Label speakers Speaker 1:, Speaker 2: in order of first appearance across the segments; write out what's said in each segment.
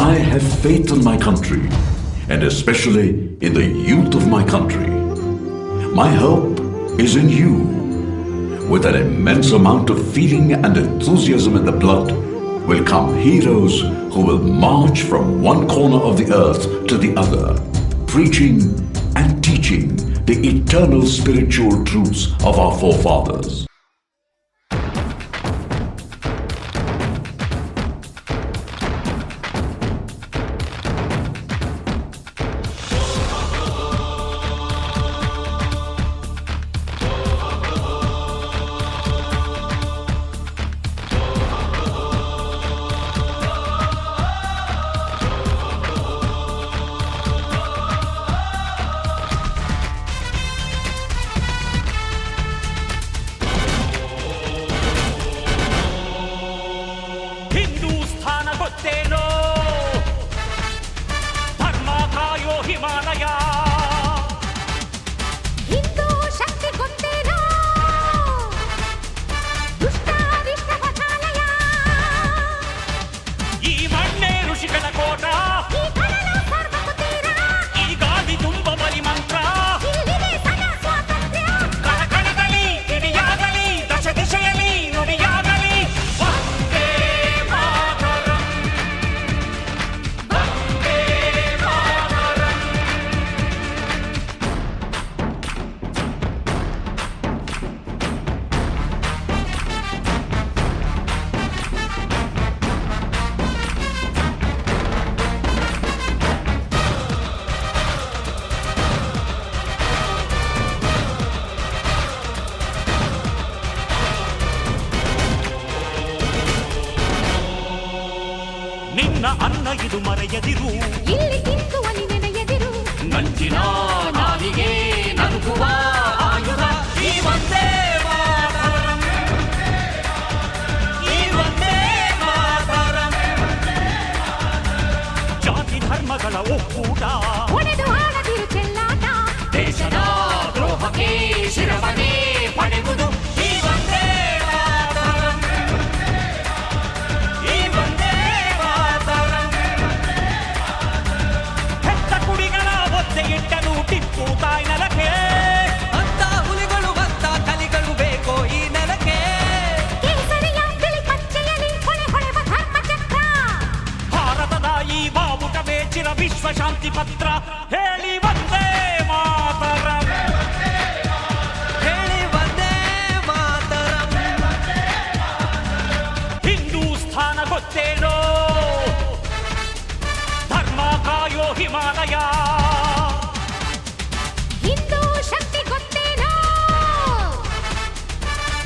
Speaker 1: I have faith in my country, and especially in the youth of my country. My hope is in you. With an immense amount of feeling and enthusiasm in the blood will come heroes who will march from one corner of the earth to the other, preaching and teaching the eternal spiritual truths of our forefathers.
Speaker 2: ನಿನ್ನ ಅನ್ನ ಇದು ಮರೆಯದಿರು,
Speaker 3: ಇಲ್ಲಿ ತಿಂದು ಒಲಿ ನೆನೆಯದಿರು,
Speaker 2: ನಂಚಿನ ನಾಲಿಗೆ ನಡುಗುವ ಆಯುಧ ಈ ಒಂದೇ ಮಾತರಂ, ಈ ಒಂದೇ ಮಾತರಂ. ಜಾತಿ ಧರ್ಮಗಳ ಒಕ್ಕೂಟ
Speaker 3: ಒಡೆದು ಆಡದಿರು ಚೆಲ್ಲಾಟ,
Speaker 2: ದೇಶದ ದ್ರೋಹಕ್ಕೆ ಶಿರವನೇ ಪಡೆಯುವುದು ಈ ಒಂದೇ ಮಾತರಂ, ಈ ಒಂದೇ ಮಾತರಂ. ಹೆತ್ತ ಕುಡಿಗಳ ಒತ್ತೆ ಇಟ್ಟನು ಟಿಪ್ಪು ತಾಯಿ ನೆಲಕ್ಕೆ,
Speaker 4: ಅಂತ ಹುಲಿಗಳು ಅಂತ ಕಲಿಗಳು ಬೇಕೋ ಈ ನೆಲಕ್ಕೆ.
Speaker 3: ಕೇಸರಿಯ ಬಿಳಿ ಪಚ್ಚೆಯಲ್ಲಿ ಹೊಳೆ ಹೊಳೆವ ಧರ್ಮಚಕ್ರ,
Speaker 2: ಭಾರತದ ಈ ಬಾವುಟವೇ ಚಿರ ವಿಶ್ವ ಶಾಂತಿ ಪತ್ರ. ಹೇಳಿ ಒಂದೇ ಮಾತರಂ,
Speaker 4: ಹೇಳಿ ಒಂದೇ ಮಾತರಂ.
Speaker 2: ಹಿಂದೂಸ್ಥಾನ ಗೊತ್ತೇನೋ, ಧರ್ಮ ಕಾಯೋ ಹಿಮಾಲಯ.
Speaker 3: ಹಿಂದೂ ಶಕ್ತಿ ಗೊತ್ತೇನೋ,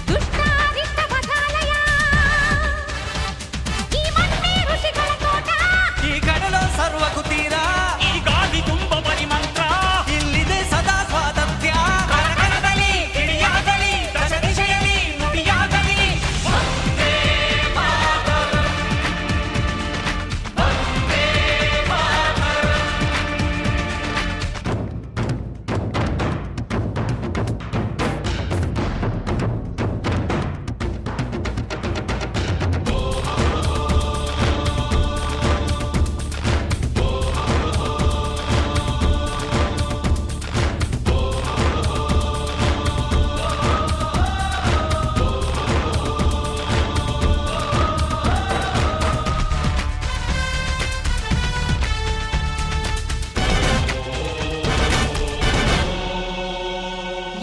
Speaker 3: ದುಷ್ಟಾರಿಷ್ಟ ಪಥಾಲಯ. ಈ ಮಣ್ಣೆ ಋಷಿಗಳ ತೋಟ,
Speaker 4: ಈ ಕಡಲು ಸರ್ವ ಕುತೀರ,
Speaker 2: ಈ ಗಾಳಿ ತುಂಬ ಬರಿ ಮಂತ್ರ.
Speaker 4: ಇಲ್ಲಿದೆ ಸದಾ ಸ್ವಾತಂತ್ರ್ಯ.
Speaker 2: ಕಣಕಣದಲ್ಲಿ ಕಿಡಿಯಾಗಲಿ, ದಶ ದಿಶೆಯಲ್ಲಿ ನುಡಿಯಾಗಲಿ. ವಂದೇ ಮಾತರಂ, ವಂದೇ ಮಾತರಂ.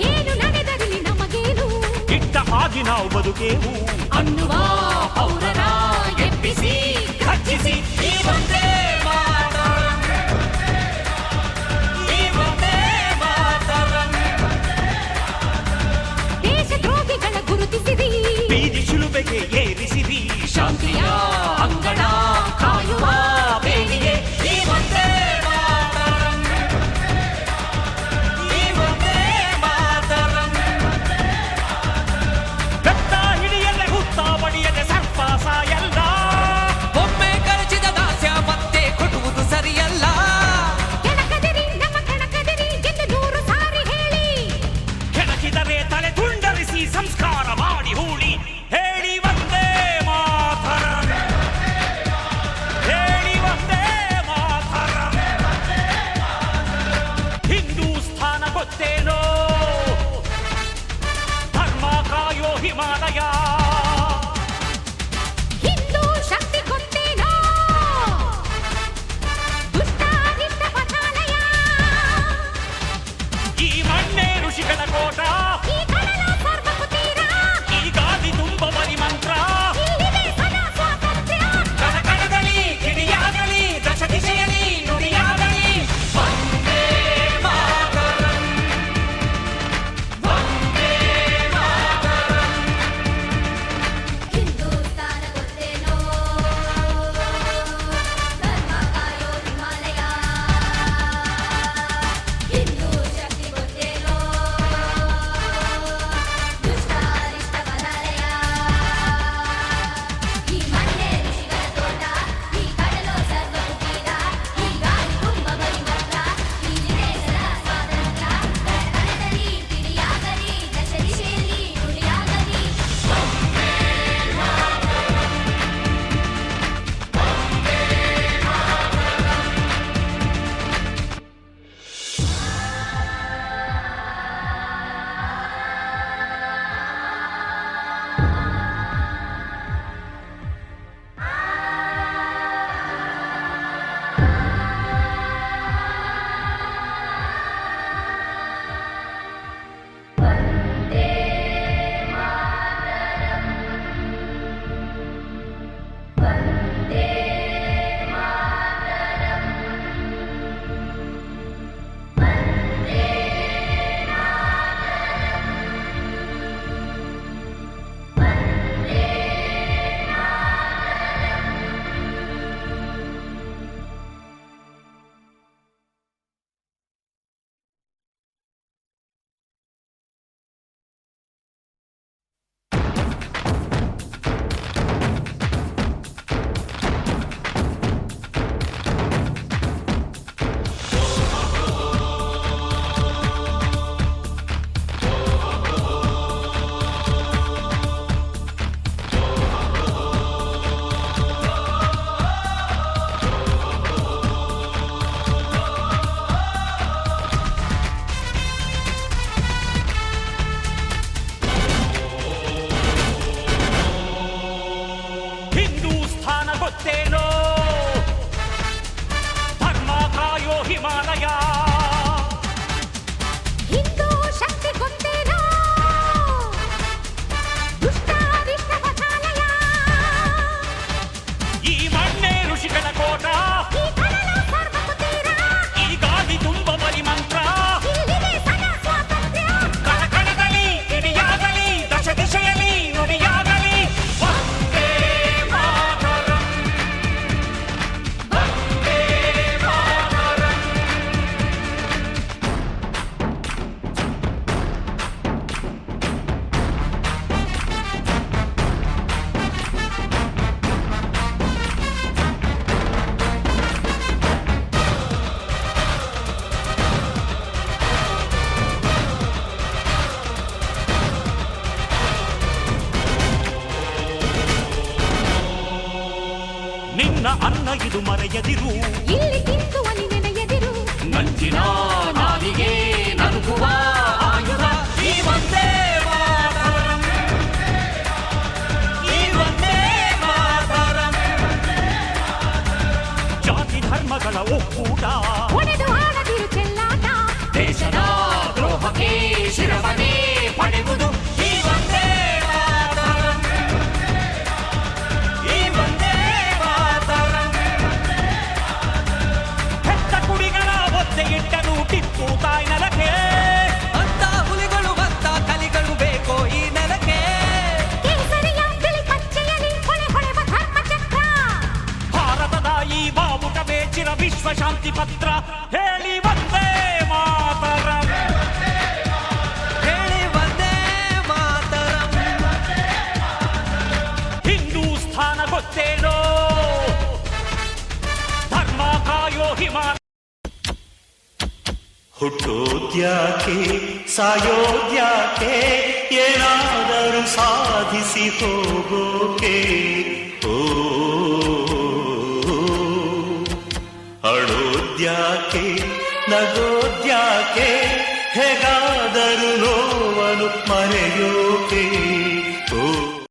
Speaker 3: ಏನು ನಡೆದರಿಲಿ ನಮಗೇನು
Speaker 2: ಇಟ್ಟ ಹಾಗೆ ನಾವು ಬದುಕೇವು
Speaker 3: ಅನ್ನುವ ಪೌರರ ಎಬ್ಬಿಸಿ
Speaker 2: ಖರ್ಚಿಸಿ ಈ ಒಂದೇ ಮಾತರಂ, ಈ ಒಂದೇ ಮಾತರಂ.
Speaker 3: ದೇಶದ್ರೋಹಿಗಳ ಗುರುತಿಸಿರಿ,
Speaker 2: ಬೀದಿ ಶಿಲುಬೆಗೆ ಏರಿಸಿರಿ ಶಾಂತಿಯ ಅಂಗಣ ಕಾಯುವ ಬೇಡಿಗೆ ಈ ಒಂದೇ ಮಾತರಂ, ಈ ಒಂದೇ ಮಾತರಂ. ಬೆತ್ತ ಹಿಡಿಯದೆ ಹುತ್ತ ಬಡಿಯದೆ ಸರ್ಪ ಸಾಯಲ್ಲ,
Speaker 4: ಒಮ್ಮೆ ಕಳಚಿದ ದಾಸ್ಯ ಮತ್ತೆ
Speaker 2: ಗೊತ್ತೇನೋ ಧರ್ಮ ಕಾಯೋ ಹಿಮಾಲಯ
Speaker 3: ಹಿಂದೂ ಶಕ್ತಿ ಗೊತ್ತೇನೋ ದುಷ್ಟ ಅನಿಷ್ಟ ಪಥಾಲಯ
Speaker 2: ಈ ಮಣ್ಣೆ ಋಷಿಗಳ ಕೋಟ
Speaker 3: ಈ ಕಡಲ ಸರ್ವಕ್ಕೂ ತೀರ
Speaker 2: ಈ ಗಾದಿ ತುಂಬ ಬರಿ ಮಂತ್ರ
Speaker 3: ಇಲ್ಲಿದೆ ಸದಾ ಸ್ವಾತಂತ್ರ್ಯ
Speaker 2: ಕಣಕಣದಲ್ಲಿ ಕಿಡಿಯಾಗಲಿ ದಶ ದಿಶೆಯಲ್ಲಿ ನುಡಿಯಾಗಲಿ ವಂದೇ ಮಾತರಂ ವಂದೇ ಮಾತರಂ
Speaker 3: ಹಿಂದೂಸ್ತಾನ ಗೊತ್ತೇನೋ ಧರ್ಮ ಕಾಯೋ ಹಿಮಾಲಯ ಹಿಂದೂ ಶಕ್ತಿ ಗೊತ್ತೇನೋ ದುಷ್ಟ ಅನಿಷ್ಟ ಪಥಾಲಯ ಈ ಮಣ್ಣೆ ಋಷಿಗಳ ತೋಟ ಈ ಕಡಲು ಸರ್ವಕ್ಕೂ ತೀರ ಈ ಗಾಳಿ ತುಂಬ ಬರಿ ಮಂತ್ರ ಇಲ್ಲಿದೆ ಸದಾ ಸ್ವಾತಂತ್ರ್ಯ ಕಣಕಣದಲ್ಲಿ ಕಿಡಿಯಾಗಲಿ ದಶ ದಿಶೆಯಲ್ಲಿ ನುಡಿಯಾಗಲಿ
Speaker 2: ಹಿಂದೂಸ್ಥಾನ ಗೊತ್ತೇನೋ ಧರ್ಮ ಕಾಯೋ ಹಿಮಾಲಯ
Speaker 3: ಹಿಂದೂ ಶಕ್ತಿ ಗೊತ್ತೇನೋ ದುಷ್ಟ ಅನಿಷ್ಟ ಪಥಾಲಯ
Speaker 2: ಈ ಮಣ್ಣೆ ಋಷಿಗಳ ಕೋಟ
Speaker 3: ಈ ಕಡಲ ಸರ್ವಕ್ಕೂ ತೀರ
Speaker 2: ಈ ಗಾದಿ ತುಂಬ ಬರಿ ಮಂತ್ರ
Speaker 3: ಇಲ್ಲಿದೆ ಸದಾ ಸ್ವಾತಂತ್ರ್ಯ
Speaker 2: ಕಣಕಣದಲ್ಲಿ ಕಿಡಿಯಾಗಲಿ ದಶ ದಿಶೆಯಲ್ಲಿ ನುಡಿಯಾಗಲಿ ವಂದೇ ಮಾತರಂ ವಂದೇ ಮಾತರಂ ನಿನ್ನ ಅನ್ನ ಇದು ಮರೆಯದಿರು
Speaker 3: ಇಲ್ಲಿ ತಿಂದುವ ನೆನೆಯದಿರು
Speaker 2: ನಂಚಿನ ನಾಲಿಗೆ ನಡುಗುವ ಆಯುಧ ಈ ವಂದೇ ಮಾತರಂ ಈ ವಂದೇ ಮಾತರಂ ಜಾತಿ ಧರ್ಮಗಳ ಒಕ್ಕೂಟ
Speaker 3: ಒಡೆದು ಆಡದಿರು ಚೆಲ್ಲಾಟ
Speaker 2: ದೇಶದ ದ್ರೋಹಕ್ಕೆ ಶಿರವನೇ ಪಡೆಯುವುದು ಈ ವಂದೇ ಮಾತರಂ ಈ ವಂದೇ ಮಾತರಂ ಹೆತ್ತ ಕುಡಿಗಳ ಒತ್ತೆ ಇಟ್ಟನು ಟಿಪ್ಪು ತಾಯಿ ನೆಲಕ್ಕೆ
Speaker 4: ಅಂತ ಹುಲಿಗಳು ಭತ್ತ ಕಲಿಗಳು ಬೇಕೋ ಈ ನೆಲಕ್ಕೆ
Speaker 3: ಕೇಸರಿಯ ಬಿಳಿ ಪಚ್ಚೆಯಲ್ಲಿ ಹೊಳೆ ಹೊಳೆವ ಧರ್ಮ ಚಕ್ರ
Speaker 2: ಭಾರತದ ಈ ಬಾವುಟ ಬೇಚಿರ ವಿಶ್ವ ಶಾಂತಿ ಪತ್ರ ಹೇಳಿ ವಂದೇ ಮಾತರಂ
Speaker 4: ಹೇಳಿ ವಂದೇ ಮಾತರಂ
Speaker 2: ಹಿಂದೂಸ್ಥಾನ ಗೊತ್ತೇನೋ ಧರ್ಮ ಕಾಯೋ ಹಿಮಾಲಯ
Speaker 5: ಹುಟ್ಟೋದ್ಯಾಕೆ ಸಾಯೋದ್ಯಾಕೆ ಏನಾದರೂ ಸಾಧಿಸಿ ಹೋಗೋಕೆ ಓ ಅಳೋದ್ಯಾಕೆ ನಗೋದ್ಯಾಕೆ ಹೇಗಾದರೂ ನೋವನು ಮರೆಯೋಕೆ